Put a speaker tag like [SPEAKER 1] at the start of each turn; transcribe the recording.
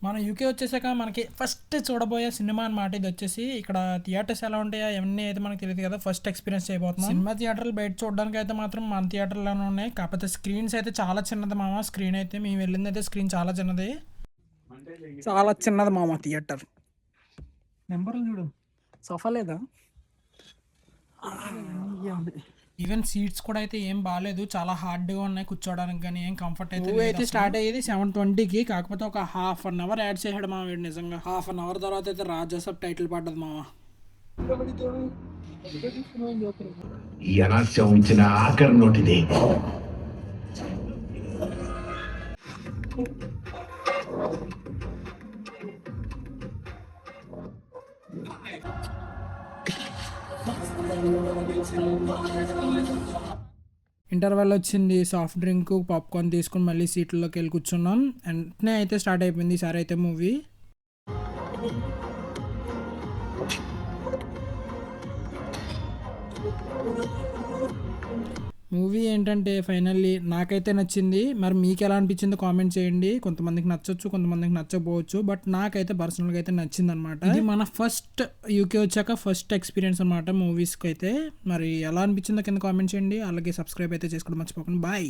[SPEAKER 1] మనం యూకే వచ్చేసాక మనకి ఫస్ట్ చూడబోయే సినిమా అనమాట ఇది వచ్చేసి. ఇక్కడ థియేటర్స్ ఎలా ఉంటాయో అవన్నీ అయితే మనకు తెలియదు కదా, ఫస్ట్ ఎక్స్పీరియన్స్ చేయబోతున్నాం. సినిమా థియేటర్లు బయట చూడడానికి అయితే మాత్రం మన థియేటర్లోనే ఉన్నాయి, కాకపోతే స్క్రీన్స్ అయితే చాలా చిన్నది మామ. స్క్రీన్ అయితే మేము వెళ్ళింది అయితే స్క్రీన్ చాలా చిన్నది, చాలా చిన్నది మామ థియేటర్. నెంబర్లు చూడు, సోఫా లేదా, ఈవెన్ సీట్స్ కూడా అయితే ఏం బాగాలేదు, చాలా హార్డ్గా ఉన్నాయి కూర్చోడానికి, కానీ ఏం కంఫర్ట్ అయితే లేదు. అయితే స్టార్ట్ అయ్యేది 7:20కి, కాకపోతే ఒక హాఫ్ అన్ అవర్ యాడ్ చేసాడు మామ వీడు. నిజంగా హాఫ్ అన్ అవర్ తర్వాత అయితే రాజాసబ్ టైటిల్ పడ్డది మామ.
[SPEAKER 2] ఈ అనాస్యం ఉంచిన ఆఖరి నోటిది.
[SPEAKER 1] ఇంటర్వెల్ వచ్చింది, సాఫ్ట్ డ్రింక్ పాప్కార్న్ తీసుకుని మళ్ళీ సీట్లోకి వెళ్ళి కూర్చున్నాం. వెంటనే అయితే స్టార్ట్ అయిపోయింది ఈసారి అయితే మూవీ. మూవీ ఏంటంటే ఫైనల్లీ నాకైతే నచ్చింది. మరి మీకు ఎలా అనిపించిందో కామెంట్ చేయండి. కొంతమందికి నచ్చొచ్చు, కొంతమందికి నచ్చకపోవచ్చు, బట్ నాకైతే పర్సనల్గా అయితే నచ్చింది అనమాట. ఇది మన ఫస్ట్ యూకే వచ్చాక ఫస్ట్ ఎక్స్పీరియన్స్ అనమాట మూవీస్కి అయితే. మరి ఎలా అనిపించిందో కింద కామెంట్ చేయండి. అలాగే సబ్స్క్రైబ్ అయితే చేసుకోవడం మర్చిపోకండి. బాయ్.